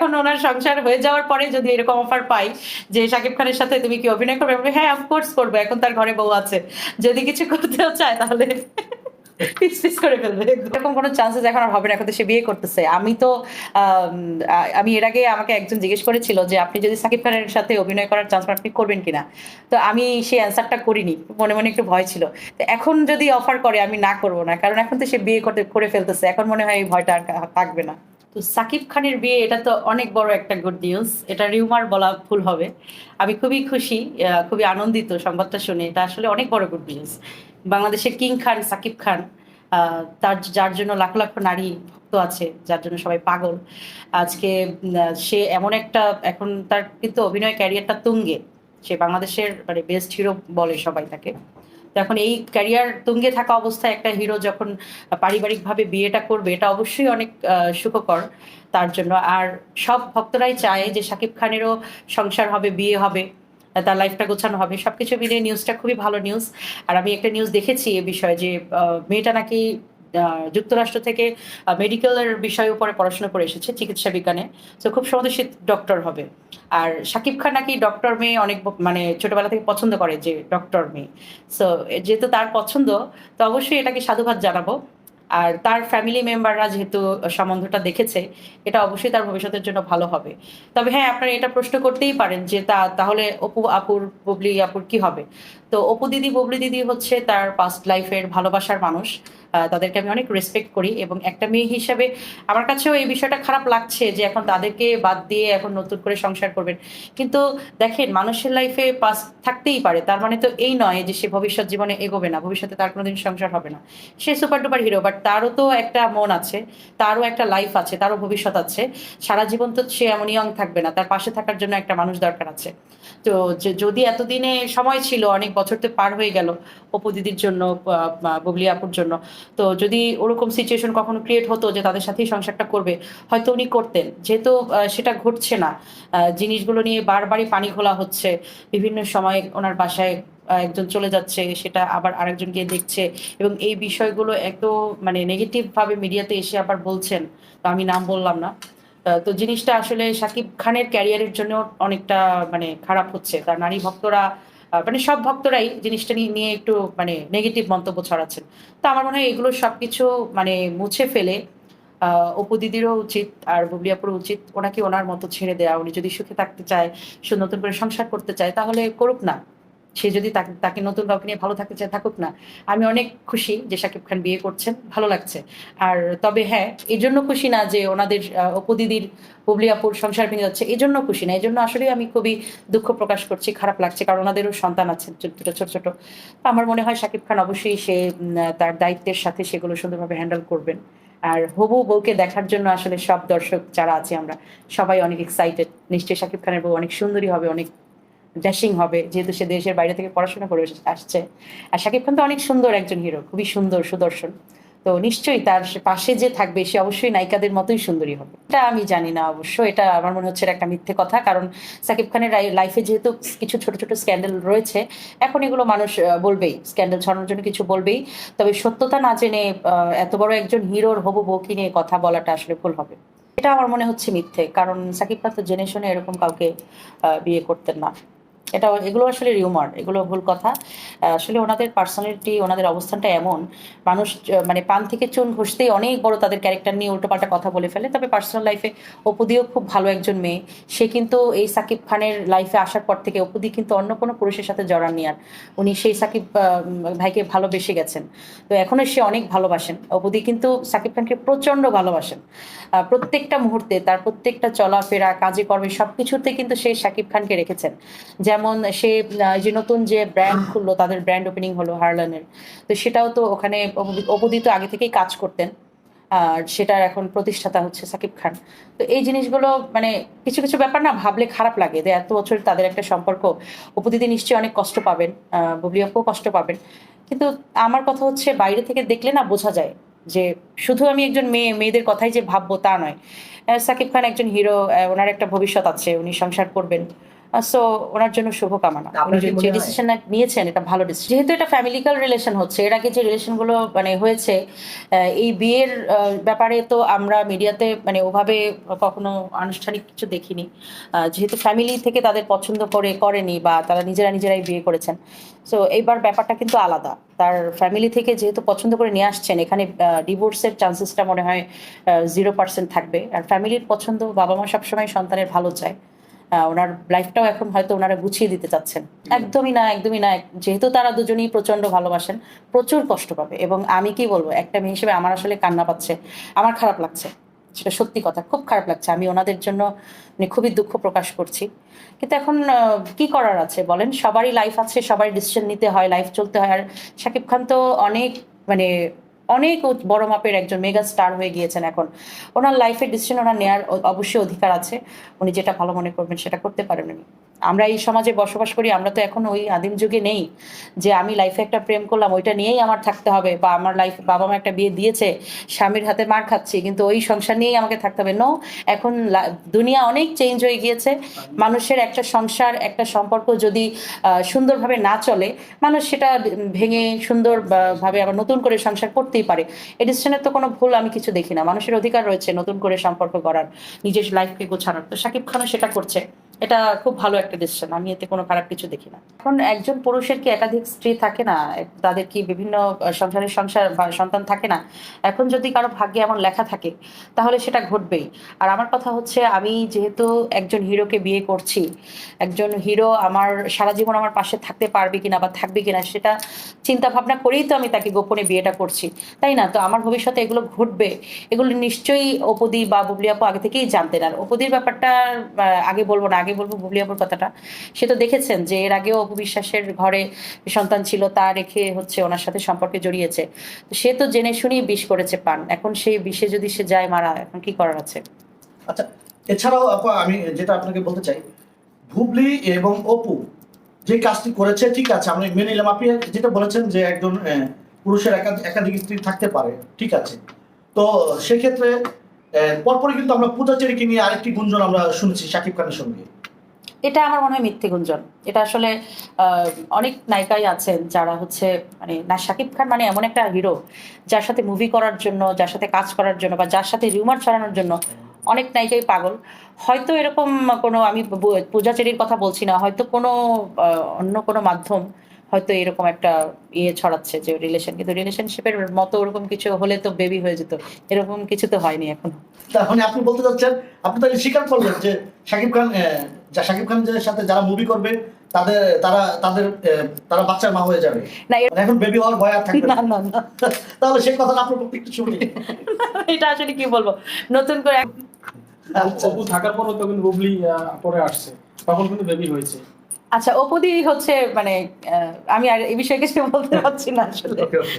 এখন ওনার সংসার হয়ে যাওয়ার পরে যদি এরকম অফার পাই যে শাকিব খানের সাথে তুমি কি অভিনয় করবে, আমি বলবো, হ্যাঁ অফকোর্স করবো, এখন তার ঘরে বউ আছে, যদি কিছু করতেও চায় তাহলে পিস পিস করে ফেলবে। এরকম কোনো চান্সেস এখন আর হবে না, এখন তো সে বিয়ে করতেছে। আমি তো আমি এর আগে আমাকে একজন জিজ্ঞেস করেছিল যে আপনি যদি সাকিব খানের সাথে অভিনয় করার চান্স পান আপনি করবেন কিনা, তো আমি সেই অ্যান্সারটা করিনি, মনে মনে একটু ভয় ছিল। তো এখন যদি অফার করে আমি না করবো না, কারণ এখন তো সে বিয়ে করতে করে ফেলতেছে, এখন মনে হয় এই ভয়টা আর থাকবে না। তো সাকিব খানের বিয়ে, এটা তো অনেক বড় একটা গুড নিউজ, এটা রিউমার বলা ভুল হবে। আমি খুবই খুশি, খুবই আনন্দিত সংবাদটা শুনে, এটা আসলে অনেক বড় গুড নিউজ। বাংলাদেশের কিং খান সাকিব খান, তার যার জন্য লাখ লাখ নারী ভক্ত আছে, যার জন্য সবাই পাগল আজকে, সে এমন একটা, এখন তার কিন্তু অভিনয় ক্যারিয়ারটা তুঙ্গে, সে বাংলাদেশের মানে বেস্ট হিরো বলে সবাই তাকে। তো এখন এই ক্যারিয়ার তুঙ্গে থাকা অবস্থায় একটা হিরো যখন পারিবারিকভাবে বিয়েটা করবে, এটা অবশ্যই অনেক সুখকর তার জন্য। আর সব ভক্তরাই চায় যে শাকিব খানেরও সংসার হবে, বিয়ে হবে, তার লাইফটা গোছানো হবে, সবকিছু মিলিয়ে নিউজটা খুবই ভালো নিউজ। আর আমি একটা নিউজ দেখেছি এ বিষয়ে যে মেয়েটা নাকি যুক্তরাষ্ট্র থেকে মেডিকেলের বিষয়ের উপরে পড়াশোনা করে এসেছে, চিকিৎসা বিজ্ঞানে। তো খুব সহজে সে ডক্টর হবে। আর শাকিব খান নাকি ডক্টর মেয়ে অনেক মানে ছোটবেলা থেকে পছন্দ করে যে ডক্টর মেয়ে। সো যেহেতু তার পছন্দ, তো অবশ্যই এটাকে সাধুবাদ জানাবো। আর তার ফ্যামিলি মেম্বাররা যেহেতু সম্বন্ধটা দেখেছে, এটা অবশ্যই তার ভবিষ্যতের জন্য ভালো হবে। তবে হ্যাঁ, আপনারা এটা প্রশ্ন করতেই পারেন যে তাহলে অপু আপুর, বুবলি আপুর কি হবে। তো অপু দিদি, বুবলি দিদি হচ্ছে তার পাস্ট লাইফের ভালোবাসার মানুষ, তাদেরকে আমি অনেক রেসপেক্ট করি, এবং একটা মেয়ে হিসাবে আমার কাছেও এই বিষয়টা খারাপ লাগছে যে এখন তাদেরকে বাদ দিয়ে এখন নতুন করে সংসার করবেন। কিন্তু দেখেন, মানুষের লাইফে পাস্ট থাকতেই পারে, তার মানে তো এই নয় যে সে ভবিষ্যৎ জীবনে এগোবে না, ভবিষ্যতে তার কোনোদিন সংসার হবে না। সে সুপার ডুপার হিরো, বাট তারও তো একটা মন আছে, তারও একটা লাইফ আছে, তারও ভবিষ্যৎ আছে। সারা জীবন তো সে এমন ইয়ং থাকবে না, তার পাশে থাকার জন্য একটা মানুষ দরকার আছে। তো যদি এতদিনে সময় ছিল, অনেক বছর তো পার হয়ে গেল অপু দিদির জন্য, বুবলি আপুর জন্য। তো যদি ওরকম সিচুয়েশন কখনো ক্রিয়েট হতো যে তাদের সাথেই সংসারটা করবে, হয়তো উনি করতেন। যেহেতু সেটা ঘটছে না, জিনিসগুলো নিয়ে বারবারই পানি ঘোলা হচ্ছে, বিভিন্ন সময় ওনার বাসায় একজন চলে যাচ্ছে, সেটা আবার আরেকজন গিয়ে দেখছে, এবং এই বিষয়গুলো এত মানে নেগেটিভ ভাবে মিডিয়াতে এসে আবার বলছেন, তো আমি নাম বললাম না। তো জিনিসটা আসলে শাকিব খানের ক্যারিয়ারের জন্য অনেকটা মানে খারাপ হচ্ছে, তার নারী ভক্তরা, মানে সব ভক্তরাই জিনিসটা নিয়ে একটু মানে নেগেটিভ মন্তব্য ছড়াচ্ছেন। তো আমার মনে হয় এগুলো সবকিছু মানে মুছে ফেলে অপু দিদিরও উচিত আর বুবলি আপুরও উচিত ওনাকে ওনার মতো ছেড়ে দেওয়া। উনি যদি সুখে থাকতে চায়, সে নতুন করে সংসার করতে চায়, তাহলে করুক না। সে যদি তাকে তাকে নতুন কাউকে নিয়ে ভালো থাকতে চায়, থাকুক না। আমি অনেক খুশি যে শাকিব খান বিয়ে করছেন, ভালো লাগছে। আর তবে হ্যাঁ, এই জন্য খুশি না যে ওনাদের অপু দিদির, বুবলি আপুর সংসার ভেঙে যাচ্ছে, এই জন্য খুশি না, এই জন্য আসলে আমি খুবই দুঃখ প্রকাশ করছি, খারাপ লাগছে, কারণ ওনাদেরও সন্তান আছে দুটো ছোট ছোট। তো আমার মনে হয় শাকিব খান অবশ্যই সে তার দায়িত্বের সাথে সেগুলো সুন্দরভাবে হ্যান্ডেল করবেন। আর হবু বউকে দেখার জন্য আসলে সব দর্শক যারা আছে আমরা সবাই অনেক এক্সাইটেড। নিশ্চয়ই শাকিব খানের বউ অনেক সুন্দরী হবে, অনেক ড্যাশিং হবে, যেহেতু সে দেশের বাইরে থেকে পড়াশোনা করে আসছে। আর শাকিব খান তো অনেক সুন্দর একজন হিরো, খুবই সুন্দর সুদর্শন। তো নিশ্চয়ই তার পাশে যে থাকবে সে অবশ্যই নায়িকাদের মতোই সুন্দরী হবে। এটা আমি জানি না অবশ্য, এটা আমার মনে হচ্ছে একটা মিথ্যে কথা, কারণ শাকিব খানের লাইফে যেহেতু কিছু ছোট ছোট স্ক্যান্ডেল রয়েছে, এখন এগুলো মানুষ বলবেই, স্ক্যান্ডেল ছড়ানোর জন্য কিছু বলবেই। তবে সত্যতা না জেনে এত বড় একজন হিরোর হবু বউকে নিয়ে কথা বলাটা আসলে ভুল হবে। এটা আমার মনে হচ্ছে মিথ্যে, কারণ শাকিব খান তো জেনে শুনে এরকম কাউকে বিয়ে করতেন না। এটা, এগুলো আসলে রিউমার, এগুলো ভুল কথা। আসলে ওনাদের পার্সোনালিটি, ওনাদের অবস্থানটা এমন, মানুষ মানে পান থেকে চুন ঘষতেই অনেক বড় তাদের ক্যারেক্টার নিয়ে উল্টোপাল্টা কথা বলে ফেলে। তবে পার্সোনাল লাইফে অপুদিও খুব ভালো একজন মেয়ে। সে কিন্তু এই সাকিব খানের লাইফে আসার পর থেকে অপুদি কিন্তু অন্য কোনো পুরুষের সাথে জড়াননি আর। উনি সেই সাকিব ভাইকে ভালোবেসে গেছেন। তো এখনো সে অনেক ভালোবাসেন, অপুদি কিন্তু সাকিব খানকে প্রচন্ড ভালোবাসেন। প্রত্যেকটা মুহূর্তে তার প্রত্যেকটা চলাফেরা, কাজে কর্মে সবকিছুতে কিন্তু সে শাকিব খানকে রেখেছেন। যেমন সে যে নতুন যে ব্র্যান্ড খুললো, তাদের ব্র্যান্ড ওপেনিং হলো হারলানের, তো সেটাও তো ওখানে অপু তো আগে থেকেই কাজ করতেন। আর সেটার এখন প্রতিষ্ঠাতা হচ্ছে সাকিব খান। তো এই জিনিসগুলো মানে কিছু কিছু ব্যাপার না ভাবলে খারাপ লাগে, যে এত বছর তাদের একটা সম্পর্ক। অপু দিদি নিশ্চয়ই অনেক কষ্ট পাবেন, বুবলি আপুও কষ্ট পাবেন। কিন্তু আমার কথা হচ্ছে, বাইরে থেকে দেখলে না বোঝা যায় যে শুধু আমি একজন মেয়ে, মেয়েদের কথাই যে ভাববো তা নয়। সাকিব খান একজন হিরো, ওনার একটা ভবিষ্যৎ আছে, উনি সংসার করবেন। সো ওনার জন্য শুভকামনা। উনি যে ডিসিশন নিয়েছেন এটা ভালো ডিসিশন, যেহেতু এটা ফ্যামিলিক্যাল রিলেশন হচ্ছে। এর আগে যে রিলেশনগুলো মানে হয়েছে এই বিয়ের ব্যাপারে তো আমরা মিডিয়াতে মানে ওভাবে কখনো আনুষ্ঠানিক কিছু দেখিনি, যেহেতু ফ্যামিলি থেকে তাদের পছন্দ করেনি বা তারা নিজেরাই বিয়ে করেছেন। সো এইবার ব্যাপারটা কিন্তু আলাদা, তার ফ্যামিলি থেকে যেহেতু পছন্দ করে নিয়ে আসছেন, এখানে ডিভোর্সের চান্সেসটা মনে হয় 0% থাকবে। আর ফ্যামিলির পছন্দ, বাবা মা সবসময় সন্তানের ভালো চায়। ওনার লাইফটাও এখন হয়তো ওনারা গুছিয়ে দিতে চাচ্ছেন। একদমই না, যেহেতু তারা দুজনেই প্রচন্ড ভালোবাসেন, প্রচুর কষ্ট পাবে। এবং আমি কি বলবো, একটা মেয়ে হিসেবে আমার আসলে কান্না পাচ্ছে, আমার খারাপ লাগছে, সেটা সত্যি কথা, খুব খারাপ লাগছে। আমি ওনাদের জন্য মানে খুবই দুঃখ প্রকাশ করছি। কিন্তু এখন কি করার আছে বলেন, সবারই লাইফ আছে, সবারই ডিসিশন নিতে হয়, লাইফ চলতে হয়। আর শাকিব খান তো অনেক মানে অনেক বড় মাপের একজন মেগা স্টার হয়ে গিয়েছেন। এখন ওনার লাইফের ডিসিশন ওনার নেওয়ার অবশ্যই অধিকার আছে। উনি যেটা ভালো মনে করবেন সেটা করতে পারেন উনি। আমরা এই সমাজে বসবাস করি, আমরা তো এখন ওই আদিম যুগে নেই যে আমি লাইফে একটা প্রেম করলাম ওইটা নিয়েই আমার থাকতে হবে, বা আমার লাইফ বাবা মা একটা বিয়ে দিয়েছে, স্বামীর হাতে মার খাচ্ছি কিন্তু ওই সংসার নিয়েই আমাকে থাকতে হবে। নো, এখন দুনিয়া অনেক চেঞ্জ হয়ে গিয়েছে। মানুষের একটা সংসার, একটা সম্পর্ক যদি সুন্দরভাবে না চলে, মানুষ সেটা ভেঙে সুন্দরভাবে আবার নতুন করে সংসার করতেই পারে। এই ডিসিশনের তো কোনো ভুল আমি কিছু দেখি না। মানুষের অধিকার রয়েছে নতুন করে সম্পর্ক করার, নিজের লাইফকে গোছানোর। তো শাকিব খানও সেটা করছে, এটা খুব ভালো একটা ডিসিশন, আমি এতে কোনো খারাপ কিছু দেখি না। এখন একজন পুরুষের কি একাধিক স্ত্রী থাকে না, তাদের কি বিভিন্ন সংসার বা সন্তান থাকে না? এখন যদি কারো ভাগ্যে এমন লেখা থাকে তাহলে সেটা ঘটবেই। আর আমার কথা হচ্ছে, আমি যেহেতু একজন হিরোকে বিয়ে করছি, একজন হিরো আমার সারা জীবন আমার পাশে থাকতে পারবে কিনা বা থাকবে কিনা সেটা চিন্তা ভাবনা করেই তো আমি তাকে গোপনে বিয়েটা করছি, তাই না? তো আমার ভবিষ্যতে এগুলো ঘটবে, এগুলো নিশ্চয়ই অপুদি বা বুবলি আপু আগে থেকেই জানতেন। আর অপুদির ব্যাপারটা আগে বলবো না, আগে বলবো বুবলি আপুর কথাটা। সে তো দেখেছেন যে এর আগেও অপু বিশ্বাসের ঘরে সন্তান ছিল, তা রেখে হচ্ছে ওনার সাথে সম্পর্কে জড়িয়েছে। তো সে তো জেনে শুনেই বিষ করেছে পান, এখন সেই বিষে যদি সে যায় মারা, এখন কি করার আছে? আচ্ছা, এছাড়াও আপু আমি যেটা আপনাকে বলতে চাই, বুবলি এবং অপু যে কাজটি করেছে ঠিক আছে, আমরা মেনে নিলাম। আপনি যেটা বলেছেন যে একজন পুরুষের একাধিক স্ত্রী থাকতে পারে, ঠিক আছে। তো সেক্ষেত্রে পরপরই কিন্তু আমরা পূজাচেরিকে নিয়ে আরেকটি গুঞ্জন আমরা শুনেছি শাকিব খানের সঙ্গে। এটা আমার মনে হয় মিথ্যে গুঞ্জন। এটা আসলে অনেক নায়িকাই আছেন যারা হচ্ছে মানে না, শাকিব খান মানে এমন একটা হিরো যার সাথে মুভি করার জন্য, যার সাথে কাজ করার জন্য বা যার সাথে রিউমার ছড়ানোর জন্য অনেক নায়িকাই পাগল। হয়তো এরকম কোনো, আমি পূজাচেরির কথা বলছি না, হয়তো কোনো অন্য কোনো মাধ্যম হয়তো এরকম একটা ইয়ে ছড়াচ্ছে যে রিলেশন, কিন্তু রিলেশনশিপের মতো ওরকম কিছু হলে তো বেবি হয়ে যেত, এরকম কিছু তো হয়নি এখন। তার মানে আপনি বলতে চাচ্ছেন, আপনি তাহলে স্বীকার করলেন যে শাকিব খানের সাথে যারা মুভি করবে তারা বাচ্চার মা হয়ে যাবে না, মানে এখন বেবি হওয়ার ভয় আর থাকবে না না না, তাহলে সেই কথাটা আপনার পক্ষে একটু শুনি। এটা আসলে কি বলবো, নতুন করে অপু থাকার পরও তো কিন্তু বুবলি পরে আসছে, তখন কিন্তু বেবি হয়েছে। আচ্ছা, অপুদি হচ্ছে মানে আমি আর এই বিষয়ে কিছু বলতে পারছি না আসলে। ওকে ওকে